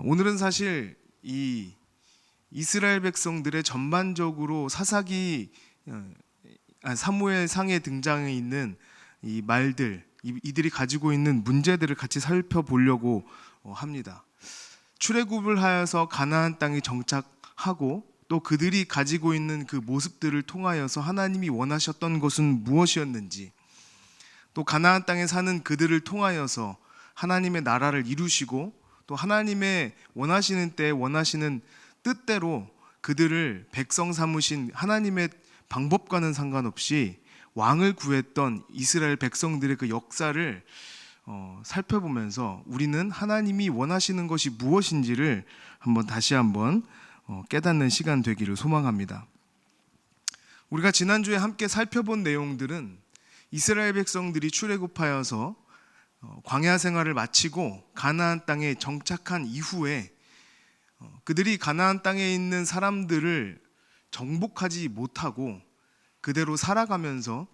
오늘은 사실 이 이스라엘 백성들의 전반적으로 사사기 사무엘상에 등장해 있는 이 말들, 이들이 가지고 있는 문제들을 같이 살펴보려고 합니다. 출애굽을 하여서 가나안 땅에 정착하고 또 그들이 가지고 있는 그 모습들을 통하여서 하나님이 원하셨던 것은 무엇이었는지, 또 가나안 땅에 사는 그들을 통하여서 하나님의 나라를 이루시고 또 하나님의 원하시는 때 원하시는 뜻대로 그들을 백성 삼으신 하나님의 방법과는 상관없이 왕을 구했던 이스라엘 백성들의 그 역사를 살펴보면서 우리는 하나님이 원하시는 것이 무엇인지를 다시 한번 깨닫는 시간 되기를 소망합니다. 우리가 지난주에 함께 살펴본 내용들은 이스라엘 백성들이 출애굽하여서 광야 생활을 마치고 가나안 땅에 정착한 이후에 그들이 가나안 땅에 있는 사람들을 정복하지 못하고 그대로 살아가면서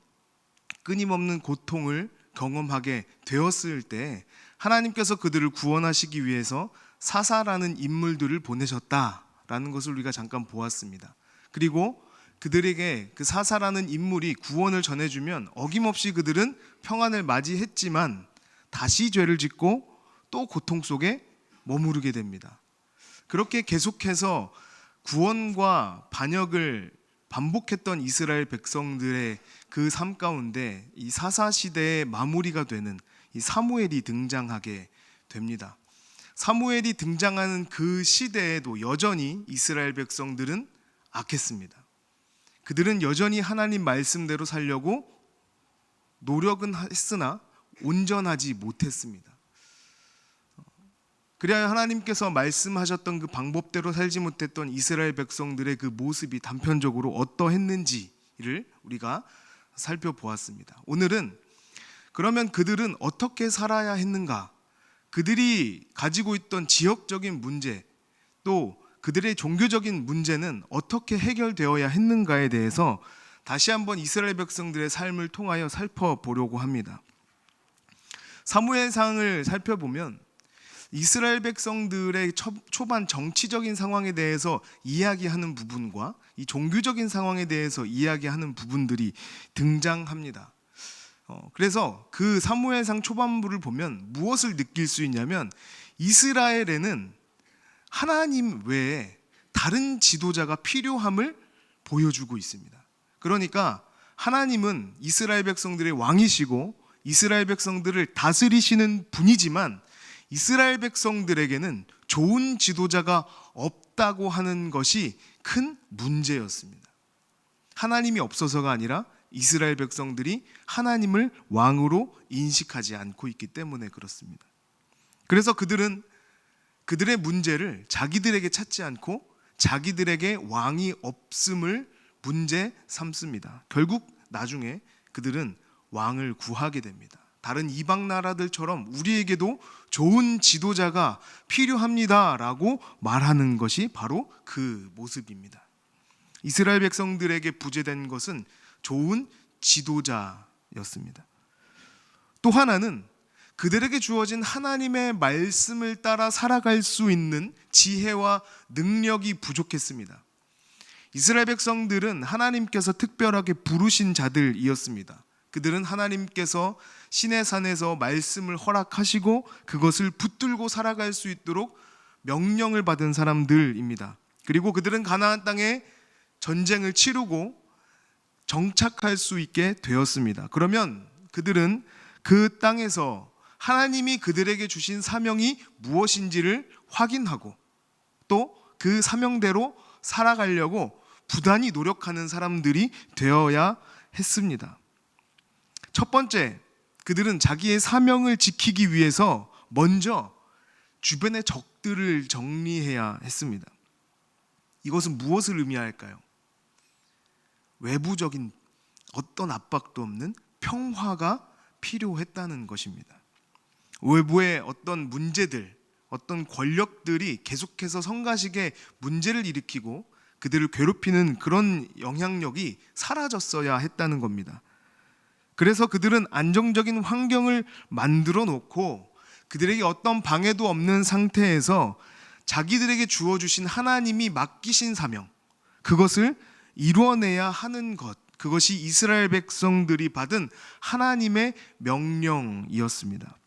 끊임없는 고통을 경험하게 되었을 때 하나님께서 그들을 구원하시기 위해서 사사라는 인물들을 보내셨다라는 것을 우리가 잠깐 보았습니다. 그리고 그들에게 그 사사라는 인물이 구원을 전해주면 어김없이 그들은 평안을 맞이했지만 다시 죄를 짓고 또 고통 속에 머무르게 됩니다. 그렇게 계속해서 구원과 반역을 반복했던 이스라엘 백성들의 그 삶 가운데 이 사사 시대의 마무리가 되는 이 사무엘이 등장하게 됩니다. 사무엘이 등장하는 그 시대에도 여전히 이스라엘 백성들은 악했습니다. 그들은 여전히 하나님 말씀대로 살려고 노력은 했으나 온전하지 못했습니다. 그래야 하나님께서 말씀하셨던 그 방법대로 살지 못했던 이스라엘 백성들의 그 모습이 단편적으로 어떠했는지를 우리가 살펴보았습니다. 오늘은 그러면 그들은 어떻게 살아야 했는가? 그들이 가지고 있던 지역적인 문제, 또 그들의 종교적인 문제는 어떻게 해결되어야 했는가에 대해서 다시 한번 이스라엘 백성들의 삶을 통하여 살펴보려고 합니다. 사무엘상을 살펴보면 이스라엘 백성들의 초반 정치적인 상황에 대해서 이야기하는 부분과 이 종교적인 상황에 대해서 이야기하는 부분들이 등장합니다. 그래서 그 사무엘상 초반부를 보면 무엇을 느낄 수 있냐면 이스라엘에는 하나님 외에 다른 지도자가 필요함을 보여주고 있습니다. 그러니까 하나님은 이스라엘 백성들의 왕이시고 이스라엘 백성들을 다스리시는 분이지만 이스라엘 백성들에게는 좋은 지도자가 없다고 하는 것이 큰 문제였습니다. 하나님이 없어서가 아니라 이스라엘 백성들이 하나님을 왕으로 인식하지 않고 있기 때문에 그렇습니다. 그래서 그들은 그들의 문제를 자기들에게 찾지 않고 자기들에게 왕이 없음을 문제 삼습니다. 결국 나중에 그들은 왕을 구하게 됩니다. 다른 이방 나라들처럼 우리에게도 좋은 지도자가 필요합니다라고 말하는 것이 바로 그 모습입니다. 이스라엘 백성들에게 부재된 것은 좋은 지도자였습니다. 또 하나는 그들에게 주어진 하나님의 말씀을 따라 살아갈 수 있는 지혜와 능력이 부족했습니다. 이스라엘 백성들은 하나님께서 특별하게 부르신 자들이었습니다. 그들은 하나님께서 시내산에서 말씀을 허락하시고 그것을 붙들고 살아갈 수 있도록 명령을 받은 사람들입니다. 그리고 그들은 가나안 땅에 전쟁을 치르고 정착할 수 있게 되었습니다. 그러면 그들은 그 땅에서 하나님이 그들에게 주신 사명이 무엇인지를 확인하고 또 그 사명대로 살아가려고 부단히 노력하는 사람들이 되어야 했습니다. 첫 번째, 그들은 자기의 사명을 지키기 위해서 먼저 주변의 적들을 정리해야 했습니다. 이것은 무엇을 의미할까요? 외부적인 어떤 압박도 없는 평화가 필요했다는 것입니다. 외부의 어떤 문제들, 어떤 권력들이 계속해서 성가시게 문제를 일으키고 그들을 괴롭히는 그런 영향력이 사라졌어야 했다는 겁니다. 그래서 그들은 안정적인 환경을 만들어 놓고 그들에게 어떤 방해도 없는 상태에서 자기들에게 주어주신 하나님이 맡기신 사명, 그것을 이루어내야 하는 것, 그것이 이스라엘 백성들이 받은 하나님의 명령이었습니다.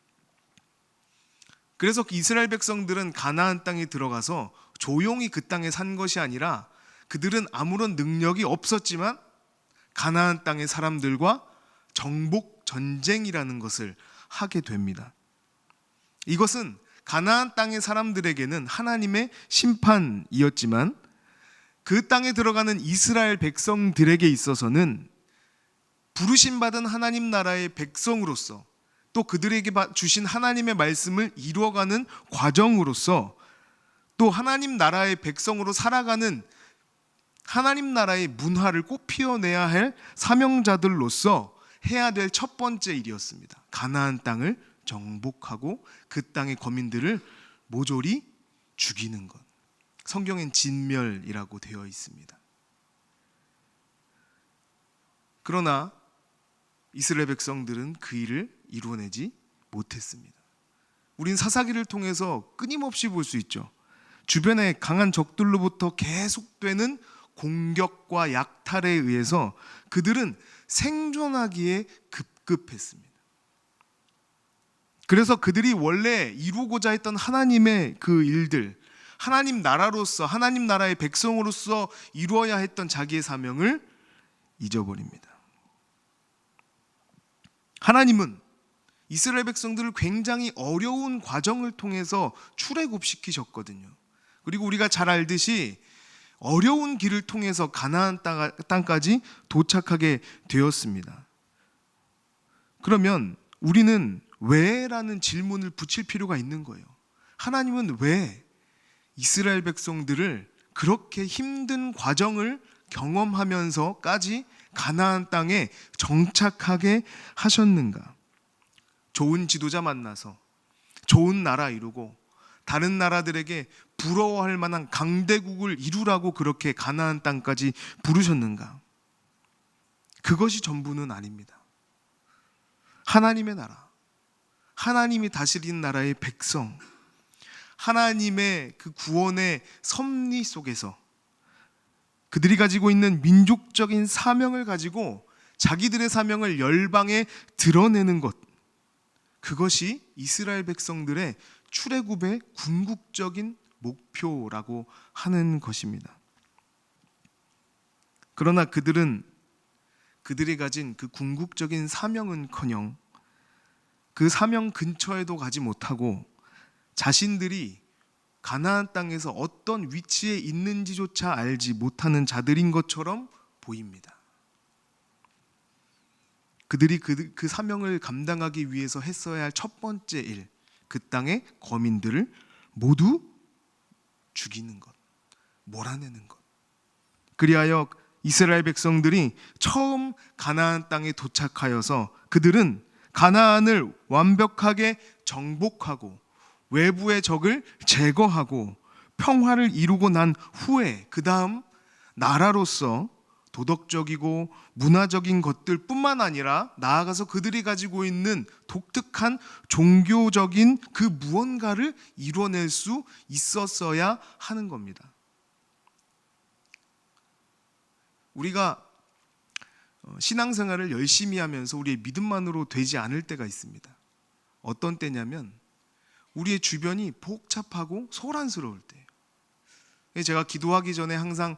그래서 이스라엘 백성들은 가나안 땅에 들어가서 조용히 그 땅에 산 것이 아니라 그들은 아무런 능력이 없었지만 가나안 땅의 사람들과 정복 전쟁이라는 것을 하게 됩니다. 이것은 가나안 땅의 사람들에게는 하나님의 심판이었지만 그 땅에 들어가는 이스라엘 백성들에게 있어서는 부르심받은 하나님 나라의 백성으로서 또 그들에게 주신 하나님의 말씀을 이루어가는 과정으로서 또 하나님 나라의 백성으로 살아가는 하나님 나라의 문화를 꽃 피워내야 할 사명자들로서 해야 될 첫 번째 일이었습니다. 가나안 땅을 정복하고 그 땅의 거민들을 모조리 죽이는 것. 성경엔 진멸이라고 되어 있습니다. 그러나 이스라엘 백성들은 그 일을 이루어내지 못했습니다. 우린 사사기를 통해서 끊임없이 볼 수 있죠. 주변의 강한 적들로부터 계속되는 공격과 약탈에 의해서 그들은 생존하기에 급급했습니다. 그래서 그들이 원래 이루고자 했던 하나님의 그 일들, 하나님 나라로서, 하나님 나라의 백성으로서 이루어야 했던 자기의 사명을 잊어버립니다. 하나님은 이스라엘 백성들을 굉장히 어려운 과정을 통해서 출애굽시키셨거든요. 그리고 우리가 잘 알듯이 어려운 길을 통해서 가나안 땅까지 도착하게 되었습니다. 그러면 우리는 왜라는 질문을 붙일 필요가 있는 거예요. 하나님은 왜 이스라엘 백성들을 그렇게 힘든 과정을 경험하면서까지 가나안 땅에 정착하게 하셨는가? 좋은 지도자 만나서 좋은 나라 이루고 다른 나라들에게 부러워할 만한 강대국을 이루라고 그렇게 가나안 땅까지 부르셨는가? 그것이 전부는 아닙니다. 하나님의 나라, 하나님이 다스린 나라의 백성, 하나님의 그 구원의 섭리 속에서 그들이 가지고 있는 민족적인 사명을 가지고 자기들의 사명을 열방에 드러내는 것, 그것이 이스라엘 백성들의 출애굽의 궁극적인 목표라고 하는 것입니다. 그러나 그들은 그들이 가진 그 궁극적인 사명은커녕 그 사명 근처에도 가지 못하고 자신들이 가나안 땅에서 어떤 위치에 있는지조차 알지 못하는 자들인 것처럼 보입니다. 그들이 그 사명을 감당하기 위해서 했어야 할 첫 번째 일, 그 땅의 거민들을 모두 죽이는 것, 몰아내는 것. 그리하여 이스라엘 백성들이 처음 가나안 땅에 도착하여서 그들은 가나안을 완벽하게 정복하고 외부의 적을 제거하고 평화를 이루고 난 후에 그 다음 나라로서 도덕적이고 문화적인 것들뿐만 아니라 나아가서 그들이 가지고 있는 독특한 종교적인 그 무언가를 이뤄낼 수 있었어야 하는 겁니다. 우리가 신앙생활을 열심히 하면서 우리의 믿음만으로 되지 않을 때가 있습니다. 어떤 때냐면 우리의 주변이 복잡하고 소란스러울 때예요. 제가 기도하기 전에 항상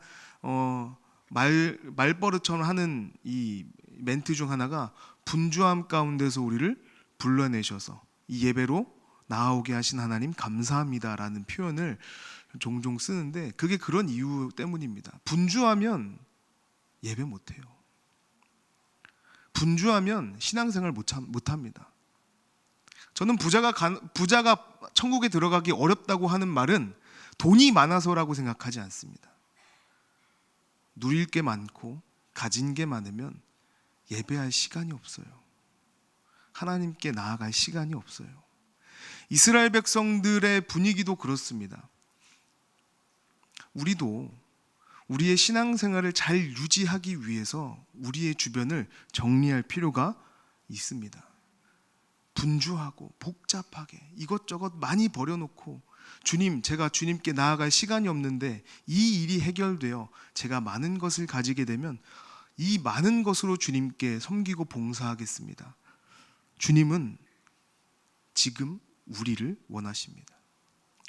말버릇처럼 하는 이 멘트 중 하나가 분주함 가운데서 우리를 불러내셔서 이 예배로 나아오게 하신 하나님 감사합니다라는 표현을 종종 쓰는데 그게 그런 이유 때문입니다. 분주하면 예배 못해요. 분주하면 신앙생활 못합니다. 저는 부자가 천국에 들어가기 어렵다고 하는 말은 돈이 많아서라고 생각하지 않습니다. 누릴 게 많고 가진 게 많으면 예배할 시간이 없어요. 하나님께 나아갈 시간이 없어요. 이스라엘 백성들의 분위기도 그렇습니다. 우리도 우리의 신앙생활을 잘 유지하기 위해서 우리의 주변을 정리할 필요가 있습니다. 분주하고 복잡하게 이것저것 많이 버려놓고 주님, 제가 주님께 나아갈 시간이 없는데 이 일이 해결되어 제가 많은 것을 가지게 되면 이 많은 것으로 주님께 섬기고 봉사하겠습니다. 주님은 지금 우리를 원하십니다.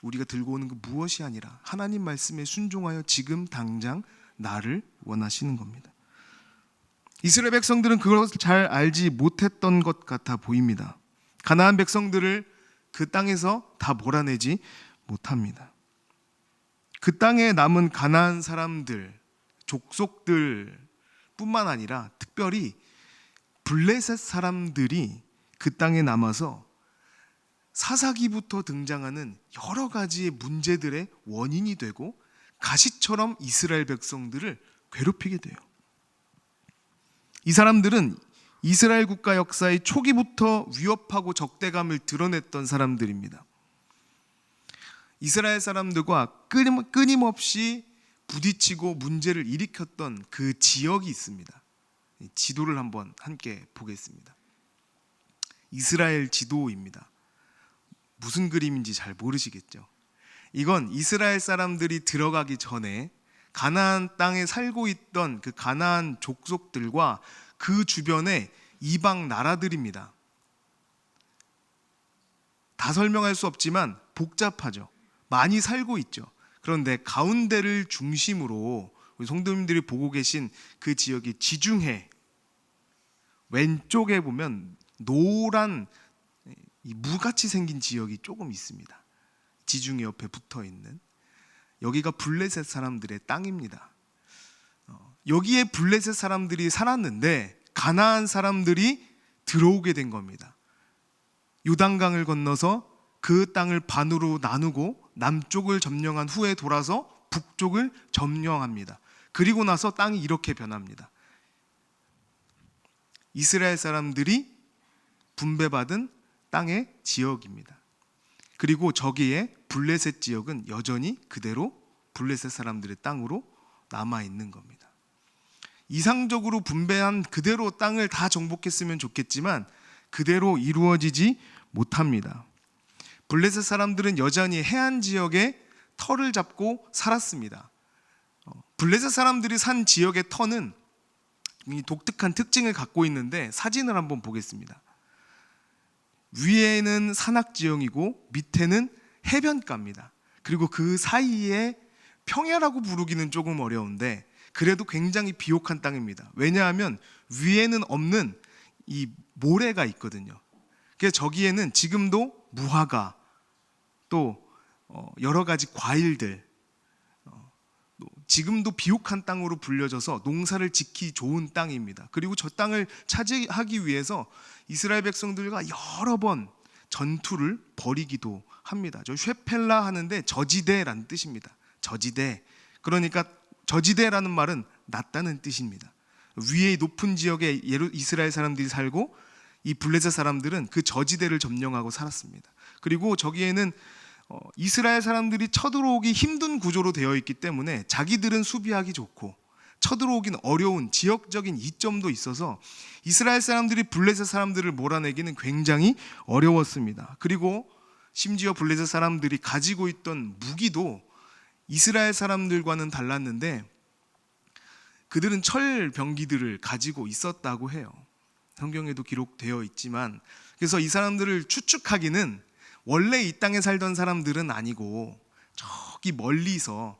우리가 들고 오는 그 무엇이 아니라 하나님 말씀에 순종하여 지금 당장 나를 원하시는 겁니다. 이스라엘 백성들은 그것을 잘 알지 못했던 것 같아 보입니다. 가나안 백성들을 그 땅에서 다 몰아내지 못합니다. 그 땅에 남은 가나안 사람들, 족속들 뿐만 아니라 특별히 블레셋 사람들이 그 땅에 남아서 사사기부터 등장하는 여러 가지의 문제들의 원인이 되고 가시처럼 이스라엘 백성들을 괴롭히게 돼요. 이 사람들은 이스라엘 국가 역사의 초기부터 위협하고 적대감을 드러냈던 사람들입니다. 이스라엘 사람들과 끊임없이 부딪히고 문제를 일으켰던 그 지역이 있습니다. 지도를 한번 함께 보겠습니다. 이스라엘 지도입니다. 무슨 그림인지 잘 모르시겠죠? 이건 이스라엘 사람들이 들어가기 전에 가나안 땅에 살고 있던 그 가나안 족속들과 그 주변의 이방 나라들입니다. 다 설명할 수 없지만 복잡하죠. 많이 살고 있죠. 그런데 가운데를 중심으로 우리 성도님들이 보고 계신 그 지역이 지중해 왼쪽에 보면 노란 이 무같이 생긴 지역이 조금 있습니다. 지중해 옆에 붙어 있는 여기가 블레셋 사람들의 땅입니다. 여기에 블레셋 사람들이 살았는데 가나안 사람들이 들어오게 된 겁니다. 요단강을 건너서 그 땅을 반으로 나누고 남쪽을 점령한 후에 돌아서 북쪽을 점령합니다. 그리고 나서 땅이 이렇게 변합니다. 이스라엘 사람들이 분배받은 땅의 지역입니다. 그리고 저기에 블레셋 지역은 여전히 그대로 블레셋 사람들의 땅으로 남아있는 겁니다. 이상적으로 분배한 그대로 땅을 다 정복했으면 좋겠지만 그대로 이루어지지 못합니다. 블레셋 사람들은 여전히 해안 지역에 터를 잡고 살았습니다. 블레셋 사람들이 산 지역의 터는 독특한 특징을 갖고 있는데 사진을 한번 보겠습니다. 위에는 산악지형이고 밑에는 해변가입니다. 그리고 그 사이에 평야라고 부르기는 조금 어려운데 그래도 굉장히 비옥한 땅입니다. 왜냐하면 위에는 없는 이 모래가 있거든요. 그래서 저기에는 지금도 무화과 또 여러 가지 과일들 지금도 비옥한 땅으로 불려져서 농사를 짓기 좋은 땅입니다. 그리고 저 땅을 차지하기 위해서 이스라엘 백성들과 여러 번 전투를 벌이기도 합니다. 저 쉐펠라 하는데 저지대라는 뜻입니다. 저지대. 그러니까 저지대라는 말은 낮다는 뜻입니다. 위에 높은 지역에 이스라엘 사람들이 살고 이 블레셋 사람들은 그 저지대를 점령하고 살았습니다. 그리고 저기에는 이스라엘 사람들이 쳐들어오기 힘든 구조로 되어 있기 때문에 자기들은 수비하기 좋고 쳐들어오긴 어려운 지역적인 이점도 있어서 이스라엘 사람들이 블레셋 사람들을 몰아내기는 굉장히 어려웠습니다. 그리고 심지어 블레셋 사람들이 가지고 있던 무기도 이스라엘 사람들과는 달랐는데 그들은 철병기들을 가지고 있었다고 해요. 성경에도 기록되어 있지만 그래서 이 사람들을 추측하기는 원래 이 땅에 살던 사람들은 아니고 저기 멀리서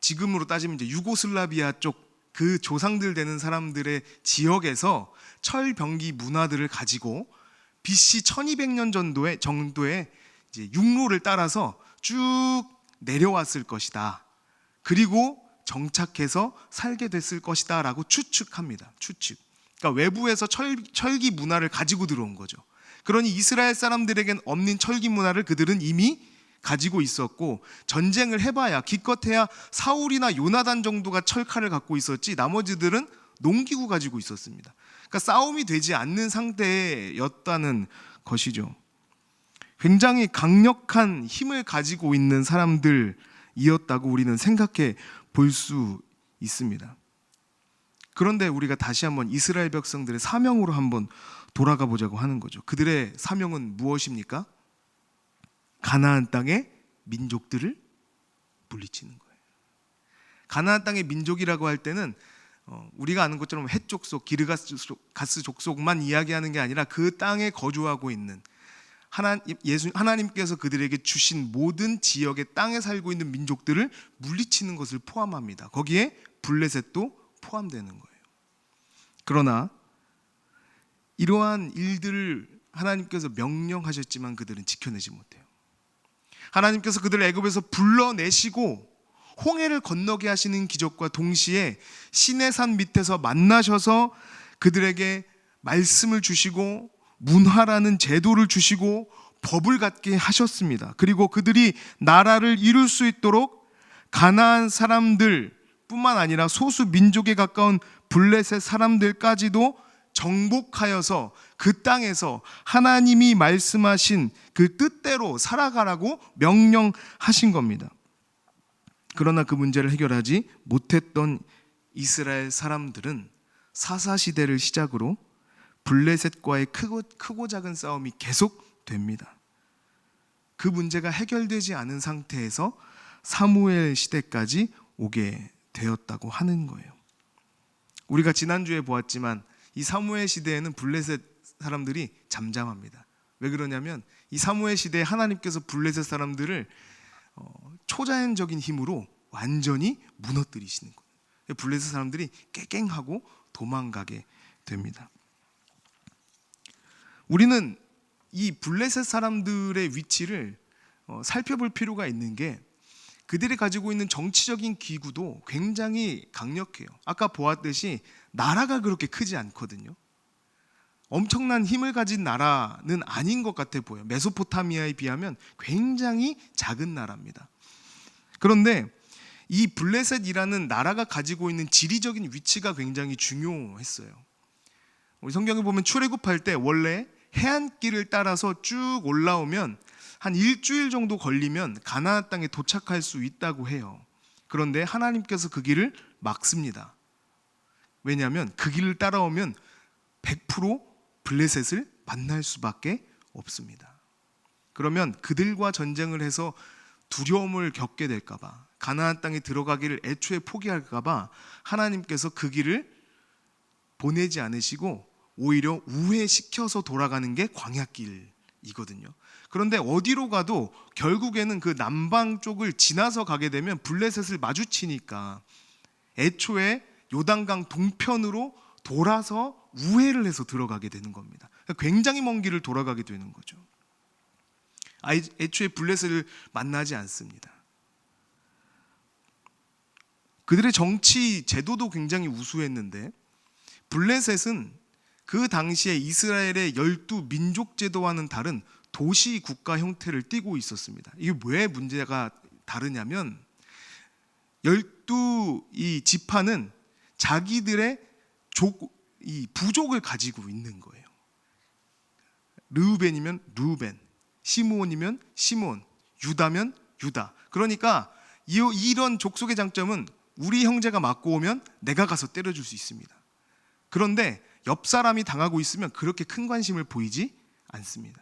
지금으로 따지면 이제 유고슬라비아 쪽 그 조상들 되는 사람들의 지역에서 철병기 문화들을 가지고 BC 1200년 정도에 이제 육로를 따라서 쭉 내려왔을 것이다. 그리고 정착해서 살게 됐을 것이다 라고 추측합니다. 추측. 그러니까 외부에서 철기 문화를 가지고 들어온 거죠. 그러니 이스라엘 사람들에겐 없는 철기 문화를 그들은 이미 가지고 있었고 전쟁을 해봐야 기껏해야 사울이나 요나단 정도가 철칼을 갖고 있었지 나머지들은 농기구 가지고 있었습니다. 그러니까 싸움이 되지 않는 상태였다는 것이죠. 굉장히 강력한 힘을 가지고 있는 사람들이었다고 우리는 생각해 볼 수 있습니다. 그런데 우리가 다시 한번 이스라엘 백성들의 사명으로 한번 돌아가 보자고 하는 거죠. 그들의 사명은 무엇입니까? 가나안 땅에 민족들을 물리치는 거예요. 가나안 땅의 민족이라고 할 때는 우리가 아는 것처럼 헷 족속, 기르가스 족속만 이야기하는 게 아니라 그 땅에 거주하고 있는 하나님께서 그들에게 주신 모든 지역의 땅에 살고 있는 민족들을 물리치는 것을 포함합니다. 거기에 블레셋도 포함되는 거예요. 그러나 이러한 일들을 하나님께서 명령하셨지만 그들은 지켜내지 못해요. 하나님께서 그들을 애굽에서 불러내시고 홍해를 건너게 하시는 기적과 동시에 시내산 밑에서 만나셔서 그들에게 말씀을 주시고 문화라는 제도를 주시고 법을 갖게 하셨습니다. 그리고 그들이 나라를 이룰 수 있도록 가나안 사람들 뿐만 아니라 소수 민족에 가까운 블레셋 사람들까지도 정복하여서 그 땅에서 하나님이 말씀하신 그 뜻대로 살아가라고 명령하신 겁니다. 그러나 그 문제를 해결하지 못했던 이스라엘 사람들은 사사시대를 시작으로 블레셋과의 크고 작은 싸움이 계속됩니다. 그 문제가 해결되지 않은 상태에서 사무엘 시대까지 오게 되었다고 하는 거예요. 우리가 지난주에 보았지만 이 사무엘 시대에는 블레셋 사람들이 잠잠합니다. 왜 그러냐면 이 사무엘 시대에 하나님께서 블레셋 사람들을 초자연적인 힘으로 완전히 무너뜨리시는 거예요. 블레셋 사람들이 깨갱하고 도망가게 됩니다. 우리는 이 블레셋 사람들의 위치를 살펴볼 필요가 있는 게 그들이 가지고 있는 정치적인 기구도 굉장히 강력해요. 아까 보았듯이 나라가 그렇게 크지 않거든요. 엄청난 힘을 가진 나라는 아닌 것 같아 보여요. 메소포타미아에 비하면 굉장히 작은 나라입니다. 그런데 이 블레셋이라는 나라가 가지고 있는 지리적인 위치가 굉장히 중요했어요. 우리 성경에 보면 출애굽할 때 원래 해안길을 따라서 쭉 올라오면 한 일주일 정도 걸리면 가나안 땅에 도착할 수 있다고 해요. 그런데 하나님께서 그 길을 막습니다. 왜냐하면 그 길을 따라오면 100% 블레셋을 만날 수밖에 없습니다. 그러면 그들과 전쟁을 해서 두려움을 겪게 될까 봐, 가나안 땅에 들어가기를 애초에 포기할까 봐 하나님께서 그 길을 보내지 않으시고 오히려 우회시켜서 돌아가는 게 광야길이거든요. 그런데 어디로 가도 결국에는 그 남방 쪽을 지나서 가게 되면 블레셋을 마주치니까 애초에 요단강 동편으로 돌아서 우회를 해서 들어가게 되는 겁니다. 굉장히 먼 길을 돌아가게 되는 거죠. 애초에 블레셋을 만나지 않습니다. 그들의 정치 제도도 굉장히 우수했는데 블레셋은 그 당시에 이스라엘의 12민족 제도와는 다른 도시 국가 형태를 띠고 있었습니다. 이게 왜 문제가 다르냐면 12이 지파는 자기들의 이 부족을 가지고 있는 거예요. 르우벤이면 르우벤, 시므온이면 시므온, 유다면 유다. 그러니까 이런 족속의 장점은 우리 형제가 맞고 오면 내가 가서 때려줄 수 있습니다. 그런데 옆 사람이 당하고 있으면 그렇게 큰 관심을 보이지 않습니다.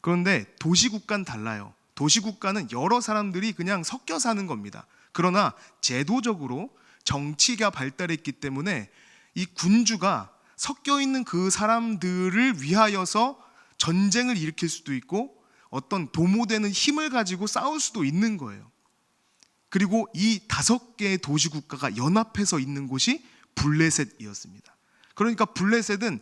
그런데 도시국가는 달라요. 도시국가는 여러 사람들이 그냥 섞여 사는 겁니다. 그러나 제도적으로 정치가 발달했기 때문에 이 군주가 섞여 있는 그 사람들을 위하여서 전쟁을 일으킬 수도 있고 어떤 도모되는 힘을 가지고 싸울 수도 있는 거예요. 그리고 이 5개의 도시국가가 연합해서 있는 곳이 블레셋이었습니다. 그러니까 블레셋은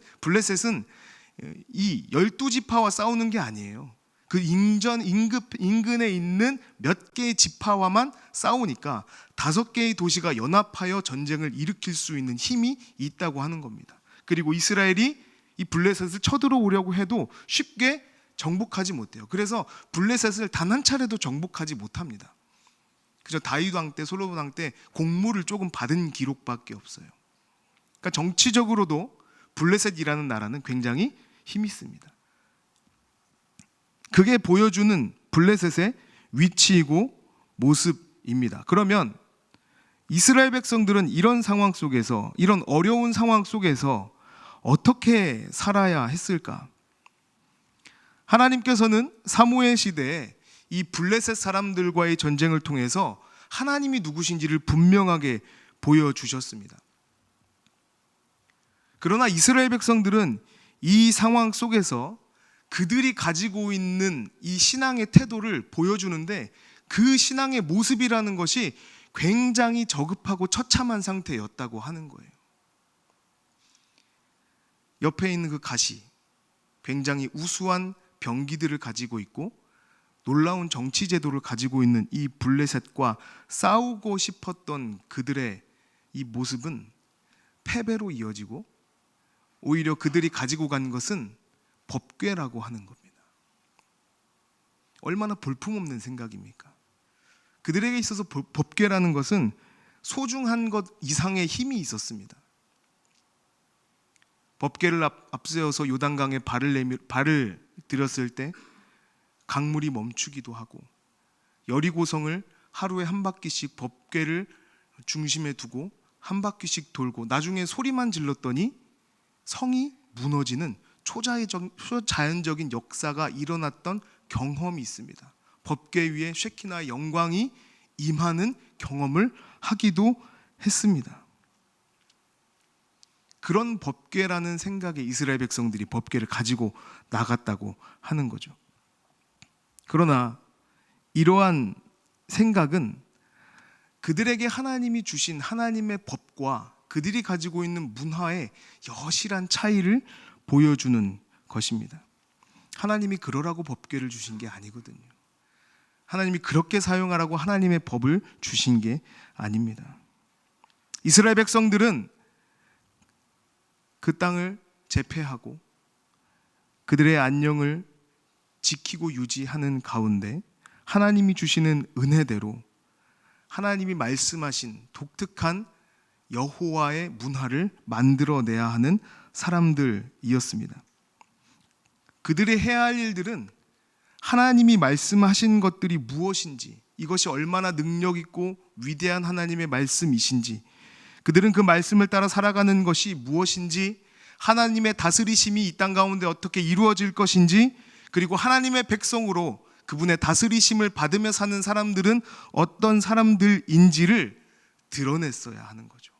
이 12지파와 싸우는 게 아니에요. 그 인근에 있는 몇 개의 지파와만 싸우니까 5개의 도시가 연합하여 전쟁을 일으킬 수 있는 힘이 있다고 하는 겁니다. 그리고 이스라엘이 이 블레셋을 쳐들어오려고 해도 쉽게 정복하지 못해요. 그래서 블레셋을 단 한 차례도 정복하지 못합니다. 그저 다윗 왕 때, 솔로몬 왕 때 공물을 조금 받은 기록밖에 없어요. 그러니까 정치적으로도 블레셋이라는 나라는 굉장히 힘이 있습니다. 그게 보여주는 블레셋의 위치이고 모습입니다. 그러면 이스라엘 백성들은 이런 상황 속에서, 이런 어려운 상황 속에서 어떻게 살아야 했을까? 하나님께서는 사무엘 시대에 이 블레셋 사람들과의 전쟁을 통해서 하나님이 누구신지를 분명하게 보여주셨습니다. 그러나 이스라엘 백성들은 이 상황 속에서 그들이 가지고 있는 이 신앙의 태도를 보여주는데 그 신앙의 모습이라는 것이 굉장히 저급하고 처참한 상태였다고 하는 거예요. 옆에 있는 그 가시, 굉장히 우수한 병기들을 가지고 있고 놀라운 정치 제도를 가지고 있는 이 블레셋과 싸우고 싶었던 그들의 이 모습은 패배로 이어지고 오히려 그들이 가지고 간 것은 법궤라고 하는 겁니다. 얼마나 볼품없는 생각입니까? 그들에게 있어서 법궤라는 것은 소중한 것 이상의 힘이 있었습니다. 법궤를 앞세워서 요단강에 발을 들였을 때 강물이 멈추기도 하고 여리고성을 하루에 한 바퀴씩 법궤를 중심에 두고 한 바퀴씩 돌고 나중에 소리만 질렀더니 성이 무너지는 초자연적인 역사가 일어났던 경험이 있습니다. 법궤 위에 쉐키나의 영광이 임하는 경험을 하기도 했습니다. 그런 법궤라는 생각에 이스라엘 백성들이 법궤를 가지고 나갔다고 하는 거죠. 그러나 이러한 생각은 그들에게 하나님이 주신 하나님의 법과 그들이 가지고 있는 문화의 여실한 차이를 보여주는 것입니다. 하나님이 그러라고 법궤를 주신 게 아니거든요. 하나님이 그렇게 사용하라고 하나님의 법을 주신 게 아닙니다. 이스라엘 백성들은 그 땅을 제패하고 그들의 안녕을 지키고 유지하는 가운데 하나님이 주시는 은혜대로 하나님이 말씀하신 독특한 여호와의 문화를 만들어내야 하는 사람들이었습니다. 그들이 해야 할 일들은 하나님이 말씀하신 것들이 무엇인지, 이것이 얼마나 능력 있고 위대한 하나님의 말씀이신지, 그들은 그 말씀을 따라 살아가는 것이 무엇인지, 하나님의 다스리심이 이 땅 가운데 어떻게 이루어질 것인지, 그리고 하나님의 백성으로 그분의 다스리심을 받으며 사는 사람들은 어떤 사람들인지를 드러냈어야 하는 거죠.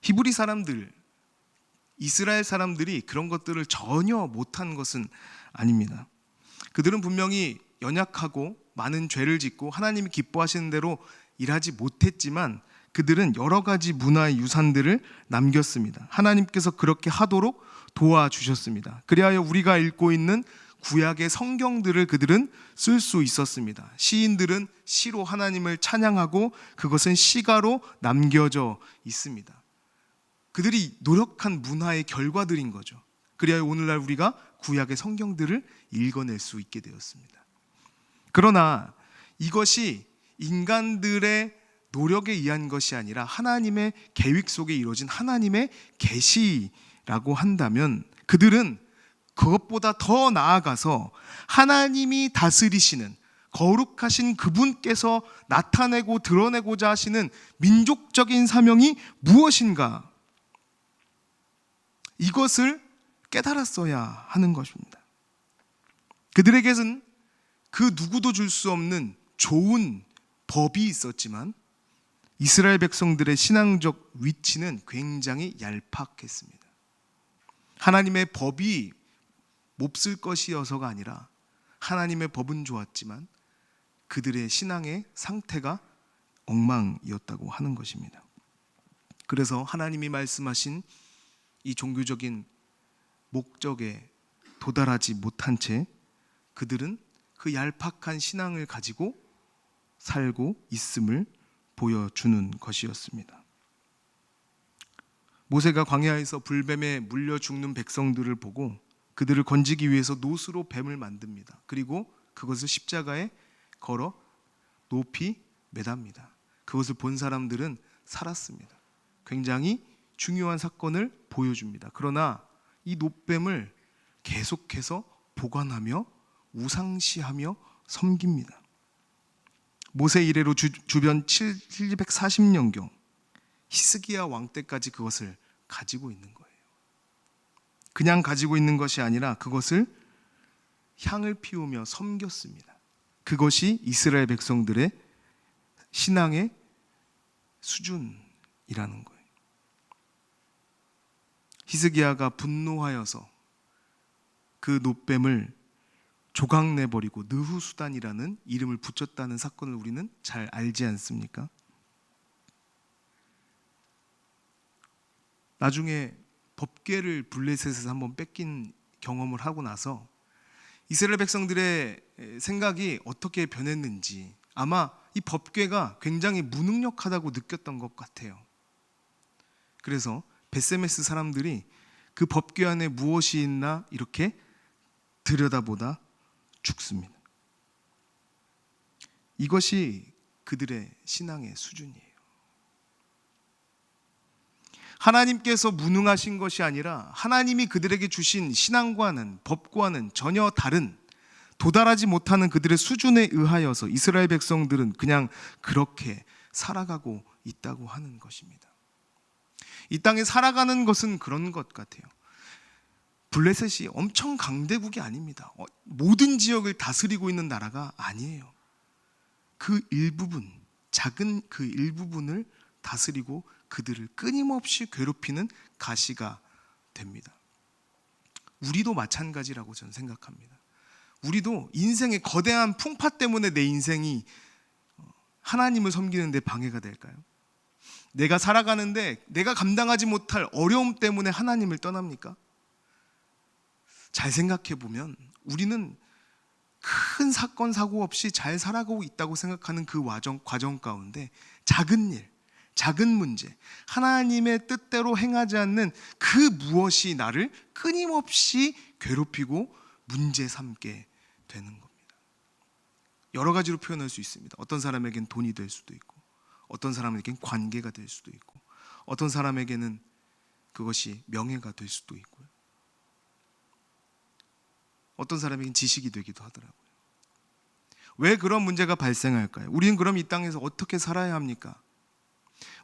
히브리 사람들, 이스라엘 사람들이 그런 것들을 전혀 못한 것은 아닙니다. 그들은 분명히 연약하고 많은 죄를 짓고 하나님이 기뻐하시는 대로 일하지 못했지만 그들은 여러 가지 문화의 유산들을 남겼습니다. 하나님께서 그렇게 하도록 도와주셨습니다. 그리하여 우리가 읽고 있는 구약의 성경들을 그들은 쓸 수 있었습니다. 시인들은 시로 하나님을 찬양하고 그것은 시가로 남겨져 있습니다. 그들이 노력한 문화의 결과들인 거죠. 그리하여 오늘날 우리가 구약의 성경들을 읽어낼 수 있게 되었습니다. 그러나 이것이 인간들의 노력에 의한 것이 아니라 하나님의 계획 속에 이루어진 하나님의 계시라고 한다면 그들은 그것보다 더 나아가서 하나님이 다스리시는 거룩하신 그분께서 나타내고 드러내고자 하시는 민족적인 사명이 무엇인가, 이것을 깨달았어야 하는 것입니다. 그들에게는 그 누구도 줄 수 없는 좋은 법이 있었지만 이스라엘 백성들의 신앙적 위치는 굉장히 얄팍했습니다. 하나님의 법이 몹쓸 것이어서가 아니라 하나님의 법은 좋았지만 그들의 신앙의 상태가 엉망이었다고 하는 것입니다. 그래서 하나님이 말씀하신 이 종교적인 목적에 도달하지 못한 채 그들은 그 얄팍한 신앙을 가지고 살고 있음을 보여주는 것이었습니다. 모세가 광야에서 불뱀에 물려 죽는 백성들을 보고 그들을 건지기 위해서 노스로 뱀을 만듭니다. 그리고 그것을 십자가에 걸어 높이 매답니다. 그것을 본 사람들은 살았습니다. 굉장히 중요한 사건을 보여줍니다. 그러나 이 노뱀을 계속해서 보관하며 우상시하며 섬깁니다. 모세 이래로 주변 740년경 히스기야 왕 때까지 그것을 가지고 있는 거예요. 그냥 가지고 있는 것이 아니라 그것을 향을 피우며 섬겼습니다. 그것이 이스라엘 백성들의 신앙의 수준이라는 거예요. 히스기야가 분노하여서 그 놋뱀을 조각내버리고 느후수단이라는 이름을 붙였다는 사건을 우리는 잘 알지 않습니까? 나중에 법궤를 블레셋에서 한번 뺏긴 경험을 하고 나서 이스라엘 백성들의 생각이 어떻게 변했는지 아마 이 법궤가 굉장히 무능력하다고 느꼈던 것 같아요. 그래서 베세메스 사람들이 그 법궤 안에 무엇이 있나 이렇게 들여다보다 죽습니다. 이것이 그들의 신앙의 수준이에요. 하나님께서 무능하신 것이 아니라 하나님이 그들에게 주신 신앙과는 법과는 전혀 다른 도달하지 못하는 그들의 수준에 의하여서 이스라엘 백성들은 그냥 그렇게 살아가고 있다고 하는 것입니다. 이 땅에 살아가는 것은 그런 것 같아요. 블레셋이 엄청 강대국이 아닙니다. 모든 지역을 다스리고 있는 나라가 아니에요. 그 일부분, 작은 그 일부분을 다스리고 그들을 끊임없이 괴롭히는 가시가 됩니다. 우리도 마찬가지라고 저는 생각합니다. 우리도 인생의 거대한 풍파 때문에 내 인생이 하나님을 섬기는 데 방해가 될까요? 내가 살아가는데 내가 감당하지 못할 어려움 때문에 하나님을 떠납니까? 잘 생각해 보면 우리는 큰 사건 사고 없이 잘 살아가고 있다고 생각하는 그 과정 가운데 작은 일, 작은 문제, 하나님의 뜻대로 행하지 않는 그 무엇이 나를 끊임없이 괴롭히고 문제 삼게 되는 겁니다. 여러 가지로 표현할 수 있습니다. 어떤 사람에겐 돈이 될 수도 있고, 어떤 사람에겐 관계가 될 수도 있고, 어떤 사람에게는 그것이 명예가 될 수도 있고요. 어떤 사람에겐 지식이 되기도 하더라고요. 왜 그런 문제가 발생할까요? 우리는 그럼 이 땅에서 어떻게 살아야 합니까?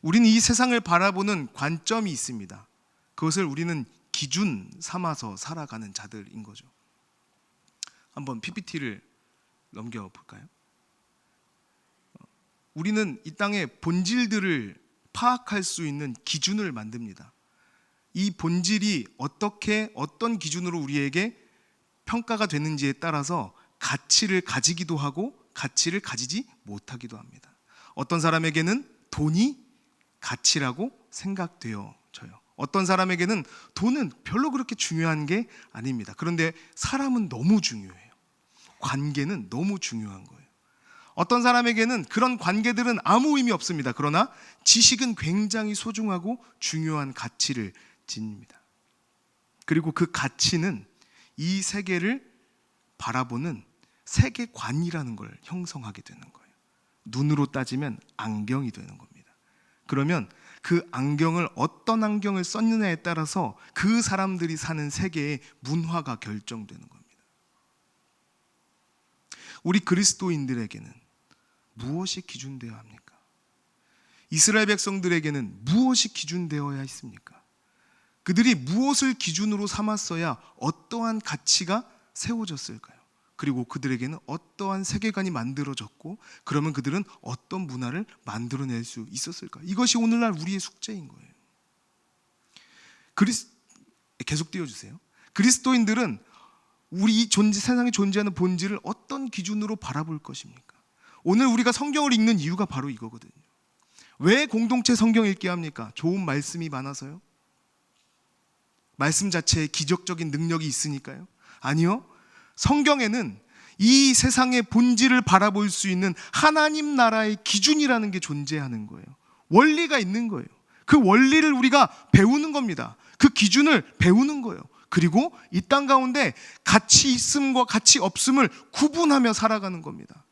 우리는 이 세상을 바라보는 관점이 있습니다. 그것을 우리는 기준 삼아서 살아가는 자들인 거죠. 한번 PPT를 넘겨볼까요? 우리는 이 땅의 본질들을 파악할 수 있는 기준을 만듭니다. 이 본질이 어떤 기준으로 우리에게 평가가 되는지에 따라서 가치를 가지기도 하고 가치를 가지지 못하기도 합니다. 어떤 사람에게는 돈이 가치라고 생각되어져요. 어떤 사람에게는 돈은 별로 그렇게 중요한 게 아닙니다. 그런데 사람은 너무 중요해요. 관계는 너무 중요한 거예요. 어떤 사람에게는 그런 관계들은 아무 의미 없습니다. 그러나 지식은 굉장히 소중하고 중요한 가치를 지닙니다. 그리고 그 가치는 이 세계를 바라보는 세계관이라는 걸 형성하게 되는 거예요. 눈으로 따지면 안경이 되는 겁니다. 그러면 그 안경을 어떤 안경을 썼느냐에 따라서 그 사람들이 사는 세계의 문화가 결정되는 겁니다. 우리 그리스도인들에게는 무엇이 기준되어야 합니까? 이스라엘 백성들에게는 무엇이 기준되어야 있습니까? 그들이 무엇을 기준으로 삼았어야 어떠한 가치가 세워졌을까요? 그리고 그들에게는 어떠한 세계관이 만들어졌고 그러면 그들은 어떤 문화를 만들어낼 수 있었을까요? 이것이 오늘날 우리의 숙제인 거예요. 계속 띄워주세요. 그리스도인들은 우리 세상에 존재하는 본질을 어떤 기준으로 바라볼 것입니까? 오늘 우리가 성경을 읽는 이유가 바로 이거거든요. 왜 공동체 성경 읽게 합니까? 좋은 말씀이 많아서요? 말씀 자체에 기적적인 능력이 있으니까요? 아니요. 성경에는 이 세상의 본질을 바라볼 수 있는 하나님 나라의 기준이라는 게 존재하는 거예요. 원리가 있는 거예요. 그 원리를 우리가 배우는 겁니다. 그 기준을 배우는 거예요. 그리고 이 땅 가운데 가치 있음과 가치 없음을 구분하며 살아가는 겁니다.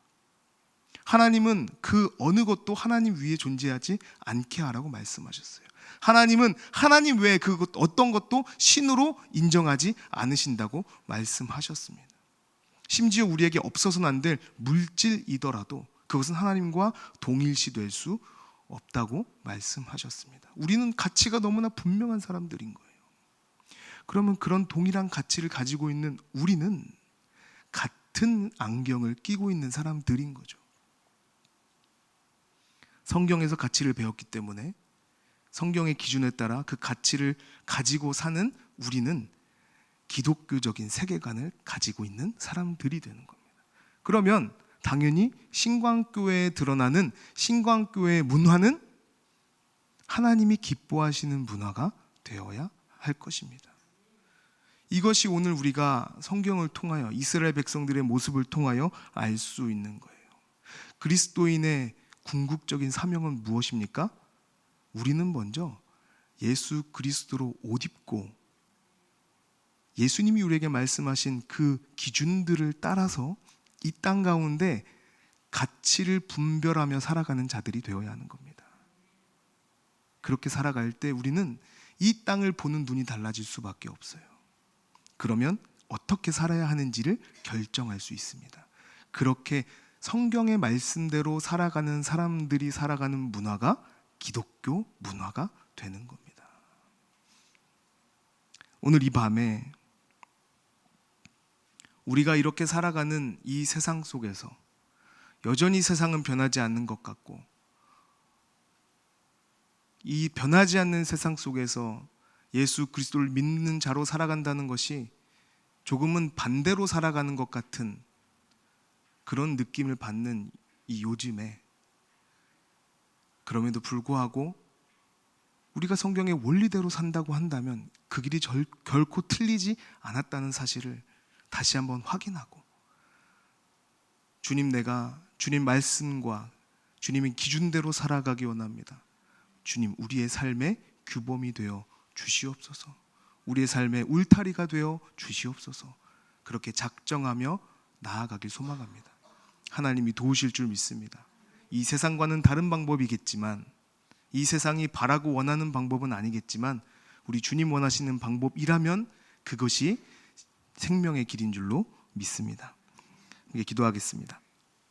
하나님은 그 어느 것도 하나님 위에 존재하지 않게 하라고 말씀하셨어요. 하나님은 하나님 외에 어떤 것도 신으로 인정하지 않으신다고 말씀하셨습니다. 심지어 우리에게 없어서는 안 될 물질이더라도 그것은 하나님과 동일시될 수 없다고 말씀하셨습니다. 우리는 가치가 너무나 분명한 사람들인 거예요. 그러면 그런 동일한 가치를 가지고 있는 우리는 같은 안경을 끼고 있는 사람들인 거죠. 성경에서 가치를 배웠기 때문에 성경의 기준에 따라 그 가치를 가지고 사는 우리는 기독교적인 세계관을 가지고 있는 사람들이 되는 겁니다. 그러면 당연히 신광교회에 드러나는 신광교회의 문화는 하나님이 기뻐하시는 문화가 되어야 할 것입니다. 이것이 오늘 우리가 성경을 통하여 이스라엘 백성들의 모습을 통하여 알 수 있는 거예요. 그리스도인의 궁극적인 사명은 무엇입니까? 우리는 먼저 예수 그리스도로 옷 입고 예수님이 우리에게 말씀하신 그 기준들을 따라서 이 땅 가운데 가치를 분별하며 살아가는 자들이 되어야 하는 겁니다. 그렇게 살아갈 때 우리는 이 땅을 보는 눈이 달라질 수밖에 없어요. 그러면 어떻게 살아야 하는지를 결정할 수 있습니다. 그렇게 성경의 말씀대로 살아가는 사람들이 살아가는 문화가 기독교 문화가 되는 겁니다. 오늘 이 밤에 우리가 이렇게 살아가는 이 세상 속에서 여전히 세상은 변하지 않는 것 같고, 이 변하지 않는 세상 속에서 예수 그리스도를 믿는 자로 살아간다는 것이 조금은 반대로 살아가는 것 같은 그런 느낌을 받는 이 요즘에, 그럼에도 불구하고 우리가 성경의 원리대로 산다고 한다면 그 길이 결코 틀리지 않았다는 사실을 다시 한번 확인하고, 주님, 내가 주님 말씀과 주님의 기준대로 살아가기 원합니다. 주님, 우리의 삶의 규범이 되어 주시옵소서. 우리의 삶의 울타리가 되어 주시옵소서. 그렇게 작정하며 나아가길 소망합니다. 하나님이 도우실 줄 믿습니다. 이 세상과는 다른 방법이겠지만, 이 세상이 바라고 원하는 방법은 아니겠지만, 우리 주님 원하시는 방법이라면 그것이 생명의 길인 줄로 믿습니다. 기도하겠습니다.